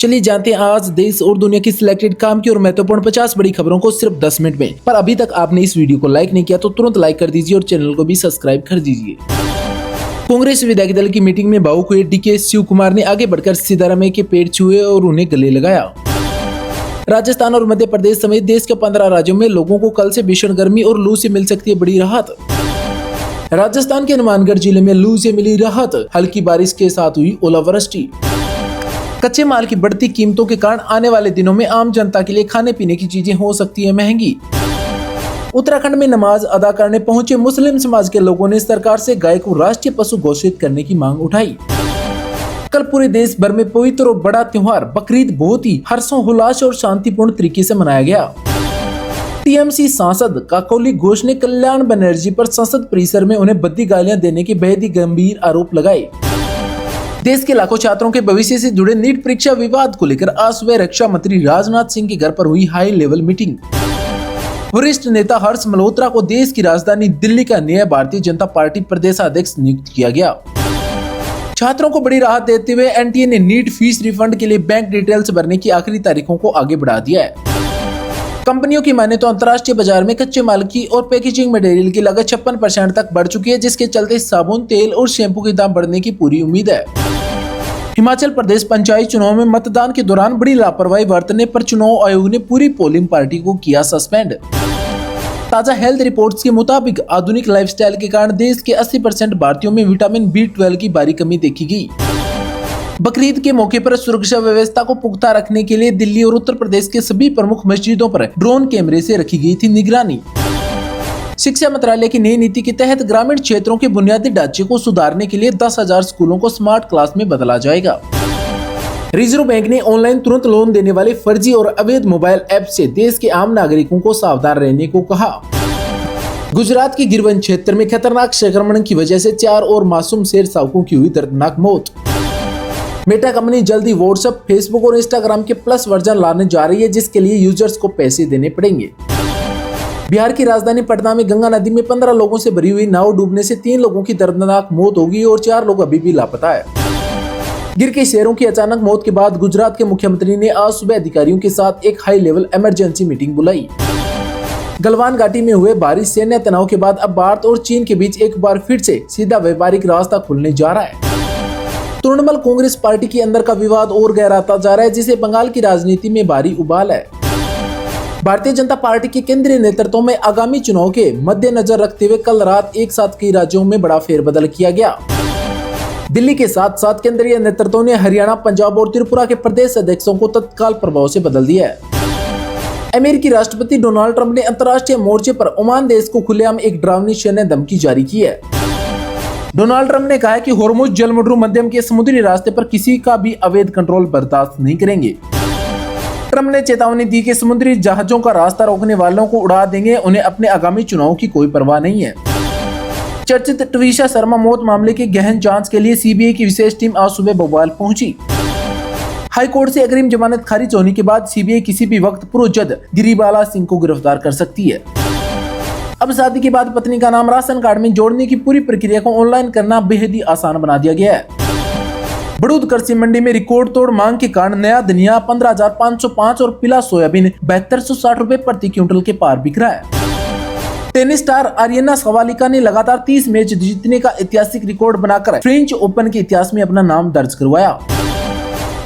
चलिए जानते हैं आज देश और दुनिया की सिलेक्टेड काम की और महत्वपूर्ण 50 बड़ी खबरों को सिर्फ 10 मिनट में। पर अभी तक आपने इस वीडियो को लाइक नहीं किया तो तुरंत लाइक कर दीजिए और चैनल को भी सब्सक्राइब कर दीजिए। कांग्रेस विधायक दल की मीटिंग में भावुक हुए डीके शिव कुमार ने आगे बढ़कर सिद्धारमैया के पैर छुए और उन्हें गले लगाया। राजस्थान और मध्य प्रदेश समेत देश के 15 राज्यों में लोगों को कल से भीषण गर्मी और लू से मिल सकती है बड़ी राहत। राजस्थान के हनुमानगढ़ जिले में लू से मिली राहत, हल्की बारिश के साथ हुई ओलावृष्टि। कच्चे माल की बढ़ती कीमतों के कारण आने वाले दिनों में आम जनता के लिए खाने पीने की चीजें हो सकती है महंगी। उत्तराखंड में नमाज अदा करने पहुंचे मुस्लिम समाज के लोगों ने सरकार से गाय को राष्ट्रीय पशु घोषित करने की मांग उठाई। कल पूरे देश भर में पवित्र और बड़ा त्योहार बकरीद बहुत ही हर्षोल्लास और शांतिपूर्ण तरीके से मनाया गया। टीएमसी सांसद काकोली घोष ने कल्याण बनर्जी पर संसद परिसर में उन्हें भद्दी गालियां देने के बेहद ही गंभीर आरोप लगाए। देश के लाखों छात्रों के भविष्य से जुड़े नीट परीक्षा विवाद को लेकर आज सुबह रक्षा मंत्री राजनाथ सिंह के घर पर हुई हाई लेवल मीटिंग। वरिष्ठ नेता हर्ष मल्होत्रा को देश की राजधानी दिल्ली का नया भारतीय जनता पार्टी प्रदेशाध्यक्ष नियुक्त किया गया। छात्रों को बड़ी राहत देते हुए एनटीए ने नीट फीस रिफंड के लिए बैंक डिटेल्स भरने की आखिरी तारीखों को आगे बढ़ा दिया है। कंपनियों की माने तो अंतर्राष्ट्रीय बाजार में कच्चे माल की और पैकेजिंग मटेरियल की लागत 56% तक बढ़ चुकी है, जिसके चलते साबुन, तेल और शैम्पू के दाम बढ़ने की पूरी उम्मीद है। हिमाचल प्रदेश पंचायत चुनाव में मतदान के दौरान बड़ी लापरवाही बरतने पर चुनाव आयोग ने पूरी पोलिंग पार्टी को किया सस्पेंड। ताजा हेल्थ रिपोर्ट्स के मुताबिक आधुनिक लाइफस्टाइल के कारण देश के 80% भारतीयों में विटामिन B12 की भारी कमी देखी गई। बकरीद के मौके पर सुरक्षा व्यवस्था को पुख्ता रखने के लिए दिल्ली और उत्तर प्रदेश के सभी प्रमुख मस्जिदों पर ड्रोन कैमरे से रखी गई थी निगरानी। शिक्षा मंत्रालय की नई नीति के तहत ग्रामीण क्षेत्रों के बुनियादी ढांचे को सुधारने के लिए 10,000 स्कूलों को स्मार्ट क्लास में बदला जाएगा। रिजर्व बैंक ने ऑनलाइन तुरंत लोन देने वाले फर्जी और अवैध मोबाइल ऐप से देश के आम नागरिकों को सावधान रहने को कहा। गुजरात के गिरवन क्षेत्र में खतरनाक संक्रमण की वजह से 4 और मासूम शेर शावकों की हुई दर्दनाक मौत। मेटा कंपनी जल्दी व्हाट्सएप, फेसबुक और इंस्टाग्राम के प्लस वर्जन लाने जा रही है, जिसके लिए यूजर्स को पैसे देने पड़ेंगे। बिहार की राजधानी पटना में गंगा नदी में 15 लोगों से भरी हुई नाव डूबने से 3 लोगों की दर्दनाक मौत हो गई और 4 लोग अभी भी लापता है। गिर के शेरों की अचानक मौत के बाद गुजरात के मुख्यमंत्री ने आज सुबह अधिकारियों के साथ एक हाई लेवल इमरजेंसी मीटिंग बुलाई। गलवान घाटी में हुए भारी सैन्य तनाव के बाद अब भारत और चीन के बीच एक बार फिर से सीधा व्यापारिक रास्ता खुलने जा रहा है। तृणमूल कांग्रेस पार्टी के अंदर का विवाद और गहराता जा रहा है, जिसे बंगाल की राजनीति में भारी उबाल है। भारतीय जनता पार्टी के केंद्रीय नेतृत्व में आगामी चुनाव के मद्देनजर रखते हुए कल रात एक साथ कई राज्यों में बड़ा फेरबदल किया गया। दिल्ली के साथ साथ केंद्रीय नेतृत्व ने हरियाणा, पंजाब और त्रिपुरा के प्रदेश अध्यक्षों को तत्काल प्रभाव से बदल दिया है। अमेरिकी राष्ट्रपति डोनाल्ड ट्रंप ने अंतर्राष्ट्रीय मोर्चे पर ओमान देश को खुलेआम एक डरावनी सैन्य धमकी जारी की है। डोनाल्ड ट्रंप ने कहा कि होर्मुज जलमंडल मध्यम के समुद्री रास्ते पर किसी का भी अवैध कंट्रोल बर्दाश्त नहीं करेंगे। ट्रंप ने चेतावनी दी कि समुद्री जहाजों का रास्ता रोकने वालों को उड़ा देंगे, उन्हें अपने आगामी चुनाव की कोई परवाह नहीं है। चर्चित ट्वीशा शर्मा मौत मामले की गहन जांच के लिए सीबीआई की विशेष टीम आज सुबह भोपाल पहुंची। हाईकोर्ट से अग्रिम जमानत खारिज होने के बाद सीबीआई किसी भी वक्त पूर्व जज गिरिबाला सिंह को गिरफ्तार कर सकती है। अब शादी के बाद पत्नी का नाम राशन कार्ड में जोड़ने की पूरी प्रक्रिया को ऑनलाइन करना बेहद ही आसान बना दिया गया है। बड़ौद कृषि मंडी में रिकॉर्ड तोड़ मांग के कारण नया धनिया 15,505 और पीला सोयाबीन 7260 रुपए प्रति क्विंटल के पार बिक रहा है। टेनिस स्टार आर्यना सवालिका ने लगातार 30 मैच जीतने का ऐतिहासिक रिकॉर्ड बनाकर फ्रेंच ओपन के इतिहास में अपना नाम दर्ज करवाया।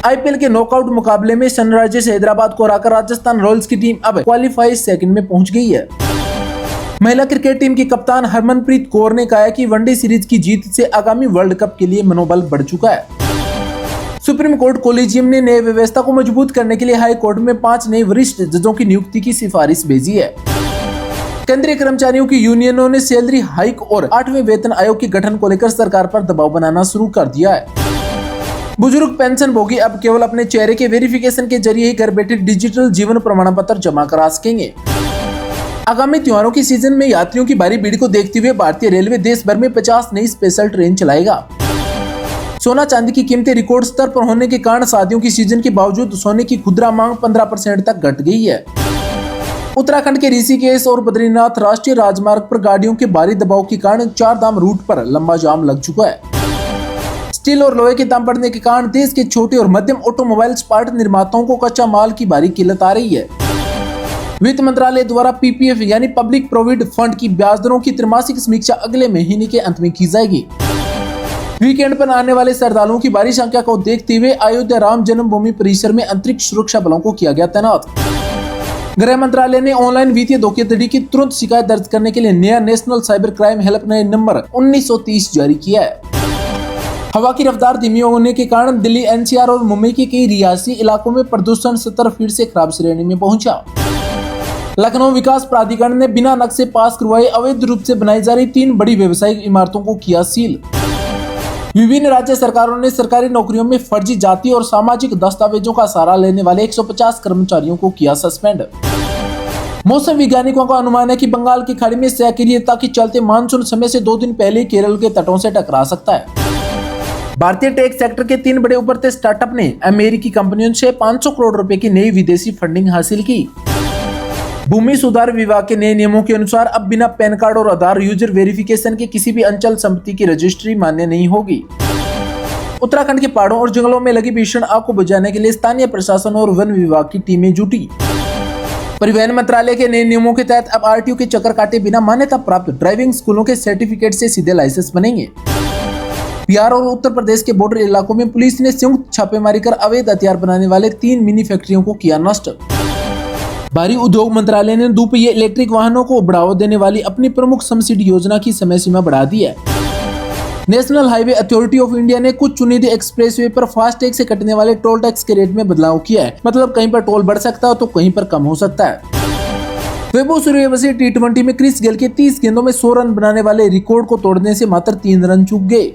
आईपीएल के नॉकआउट मुकाबले में सनराइजर्स हैदराबाद को हराकर राजस्थान रॉयल्स की टीम अब क्वालिफाई सेकंड में पहुंच गई है। महिला क्रिकेट टीम की कप्तान हरमनप्रीत कौर ने कहा कि वनडे सीरीज की जीत से आगामी वर्ल्ड कप के लिए मनोबल बढ़ चुका है। सुप्रीम कोर्ट कोलिजियम ने न्याय व्यवस्था को मजबूत करने के लिए हाई कोर्ट में 5 नए वरिष्ठ जजों की नियुक्ति की सिफारिश भेजी है। केंद्रीय कर्मचारियों की यूनियनों ने सैलरी हाइक और 8वें वेतन आयोग के गठन को लेकर सरकार पर दबाव बनाना शुरू कर दिया है। बुजुर्ग पेंशन भोगी अब केवल अपने चेहरे के वेरिफिकेशन के जरिए ही घर बैठे डिजिटल जीवन प्रमाण पत्र जमा करा सकेंगे। आगामी त्योहारों के सीजन में यात्रियों की भारी भीड़ को देखते हुए भारतीय रेलवे देश भर में 50 नई स्पेशल ट्रेन चलाएगा। सोना चांदी की कीमतें रिकॉर्ड स्तर पर होने के कारण शादियों की सीजन के बावजूद सोने की खुदरा मांग 15% तक घट गई है। उत्तराखंड के ऋषिकेश और बद्रीनाथ राष्ट्रीय राजमार्ग पर गाड़ियों के भारी दबाव के कारण 4 धाम रूट पर लंबा जाम लग चुका है। स्टील और लोहे के दाम बढ़ने के कारण देश के छोटे और मध्यम ऑटोमोबाइल्स पार्ट निर्माताओं को कच्चा माल की भारी किल्लत आ रही है। वित्त मंत्रालय द्वारा पीपीएफ यानी पब्लिक प्रोविडेंट फंड की ब्याज दरों की त्रैमासिक समीक्षा अगले महीने के अंत में की जाएगी। वीकेंड पर आने वाले श्रद्धालुओं की भारी संख्या को देखते हुए अयोध्या राम जन्मभूमि परिसर में अतिरिक्त सुरक्षा बलों को किया गया तैनात। गृह मंत्रालय ने ऑनलाइन वित्तीय धोखाधड़ी की तुरंत शिकायत दर्ज करने के लिए नया national cyber crime helpline number 1930 जारी किया है। हवा की रफ्तार धीमी होने के कारण दिल्ली, एनसीआर और मुंबई के कई रिहायशी इलाकों में प्रदूषण स्तर फिर से खराब श्रेणी में पहुंचा। लखनऊ विकास प्राधिकरण ने बिना नक्शे पास करवाए अवैध रूप से बनाई जा रही 3 बड़ी व्यवसायिक इमारतों को किया सील। विभिन्न राज्य सरकारों ने सरकारी नौकरियों में फर्जी जाति और सामाजिक दस्तावेजों का सहारा लेने वाले 150 कर्मचारियों को किया सस्पेंड। मौसम वैज्ञानिकों का अनुमान है कि बंगाल की खाड़ी में सक्रियता के चलते मानसून समय से 2 दिन पहले केरल के तटों से टकरा सकता है। भारतीय टेक सेक्टर के 3 बड़े उभरते स्टार्टअप ने अमेरिकी कंपनियों से 500 करोड़ रुपए की नई विदेशी फंडिंग हासिल की। भूमि सुधार विभाग के नए नियमों के अनुसार अब बिना पैन कार्ड और आधार यूजर वेरिफिकेशन के किसी भी अंचल संपत्ति की रजिस्ट्री मान्य नहीं होगी। उत्तराखंड के पहाड़ों और जंगलों में लगी भीषण आग को बुझाने के लिए स्थानीय प्रशासन और वन विभाग की टीमें जुटी। परिवहन मंत्रालय के नए नियमों के तहत अब आरटीओ के चक्कर काटे बिना मान्यता प्राप्त ड्राइविंग स्कूलों के सर्टिफिकेट से सीधे लाइसेंस बनेंगे। बिहार और उत्तर प्रदेश के बॉर्डर इलाकों में पुलिस ने संयुक्त छापेमारी कर अवैध हथियार बनाने वाले 3 मिनी फैक्ट्रियों को किया नष्ट। भारी उद्योग मंत्रालय ने दुपहिए इलेक्ट्रिक वाहनों को बढ़ावा देने वाली अपनी प्रमुख सब्सिडी योजना की समय सीमा बढ़ा दी है। National highway authority of India ने कुछ चुनिंदे एक्सप्रेसवे पर फास्टैग से कटने वाले टोल टैक्स के रेट में बदलाव किया है। मतलब कहीं पर टोल बढ़ सकता है तो कहीं पर कम हो सकता है। वैभव सूर्यवंशी टी20 में क्रिस गेल के 30 गेंदों में 100 रन बनाने वाले रिकॉर्ड को तोड़ने से मात्र 3 रन चूक गए।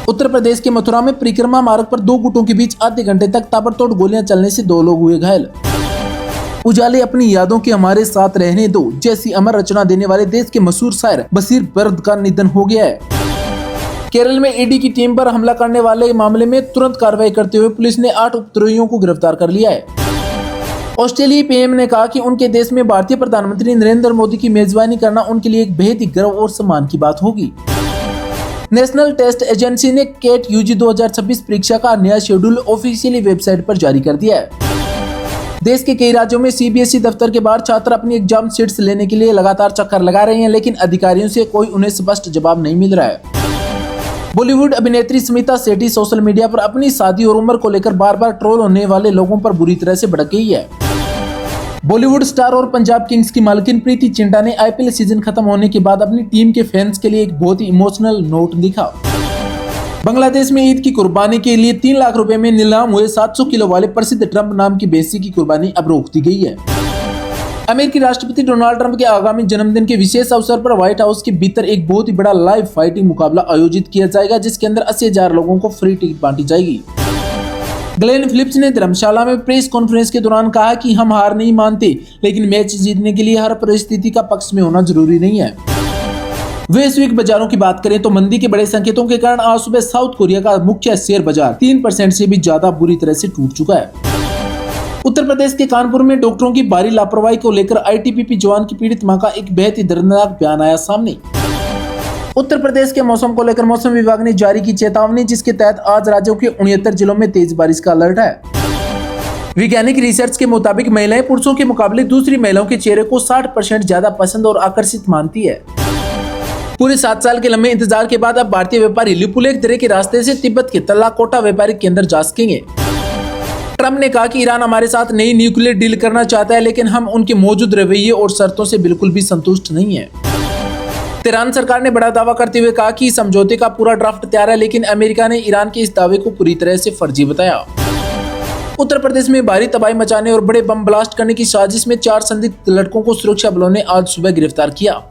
उत्तर प्रदेश के मथुरा में परिक्रमा मार्ग पर 2 गुटों के बीच आधे घंटे तक ताबड़तोड़ गोलियां चलने से 2 लोग हुए घायल। उजाले अपनी यादों के हमारे साथ रहने दो जैसी अमर रचना देने वाले देश के मशहूर शायर बशीर बर्द का निधन हो गया है। केरल में ईडी की टीम पर हमला करने वाले मामले में तुरंत कार्रवाई करते हुए पुलिस ने 8 उपद्रवियों को गिरफ्तार कर लिया है। ऑस्ट्रेलियाई पीएम ने कहा कि उनके देश में भारतीय प्रधानमंत्री नरेंद्र मोदी की मेजबानी करना उनके लिए एक बेहद ही गर्व और सम्मान की बात होगी। नेशनल टेस्ट एजेंसी ने केट यूजी 2026 परीक्षा का नया शेड्यूल ऑफिशियली वेबसाइट पर जारी कर दिया है। देश के कई राज्यों में सीबीएसई दफ्तर के बाहर छात्र अपनी एग्जाम शीट्स लेने के लिए लगातार चक्कर लगा रहे हैं, लेकिन अधिकारियों से कोई उन्हें स्पष्ट जवाब नहीं मिल रहा है। बॉलीवुड अभिनेत्री स्मिता सेठी सोशल मीडिया पर अपनी शादी और उम्र को लेकर बार बार ट्रोल होने वाले लोगों पर बुरी तरह से भड़क गई है। बॉलीवुड स्टार और पंजाब किंग्स की मालकिन प्रीति जिंटा ने आईपीएल सीजन खत्म होने के बाद अपनी टीम के फैंस के लिए एक बहुत ही इमोशनल नोट लिखा। बांग्लादेश में ईद की कुर्बानी के लिए 3 लाख रुपए में नीलाम हुए 700 किलो वाले प्रसिद्ध ट्रंप नाम की भैंसी की कुर्बानी अब रोक दी गई है। अमेरिकी राष्ट्रपति डोनाल्ड ट्रंप के आगामी जन्मदिन के विशेष अवसर पर व्हाइट हाउस के भीतर एक बहुत ही बड़ा लाइव फाइटिंग मुकाबला आयोजित किया जाएगा, जिसके अंदर 80,000 लोगों को फ्री टिकट बांटी जाएगी। ग्लेन फिलिप्स ने धर्मशाला में प्रेस कॉन्फ्रेंस के दौरान कहा कि हम हार नहीं मानते, लेकिन मैच जीतने के लिए हर परिस्थिति का पक्ष में होना जरूरी नहीं है। वैश्विक बाजारों की बात करें तो मंदी के बड़े संकेतों के कारण आज सुबह साउथ कोरिया का मुख्य शेयर बाजार 3% से भी ज्यादा बुरी तरह से टूट चुका है। उत्तर प्रदेश के कानपुर में डॉक्टरों की भारी लापरवाही को लेकर आईटीबीपी जवान की पीड़ित मां का एक बेहद ही दर्दनाक बयान आया सामने। उत्तर प्रदेश के मौसम को लेकर मौसम विभाग ने जारी की चेतावनी, जिसके तहत आज राज्यों के 69 जिलों में तेज बारिश का अलर्ट है। वैज्ञानिक रिसर्च के मुताबिक महिलाएं पुरुषों के मुकाबले दूसरी महिलाओं के चेहरे को 60% ज्यादा पसंद और आकर्षित मानती है। पूरे 7 साल के लंबे इंतजार के बाद अब भारतीय व्यापारी लिपुलेख दर्रे के रास्ते से तिब्बत के तलाकोटा व्यापारिक केंद्र जा सकेंगे। ट्रंप ने कहा कि ईरान हमारे साथ नई न्यूक्लियर डील करना चाहता है, लेकिन हम उनके मौजूद रवैये और शर्तों से बिल्कुल भी संतुष्ट नहीं है। तेहरान सरकार ने बड़ा दावा करते हुए कहा कि समझौते का पूरा ड्राफ्ट तैयार है, लेकिन अमेरिका ने ईरान के इस दावे को पूरी तरह से फर्जी बताया। उत्तर प्रदेश में भारी तबाही मचाने और बड़े बम ब्लास्ट करने की साजिश में 4 संदिग्ध लड़कों को सुरक्षा बलों ने आज सुबह गिरफ्तार किया।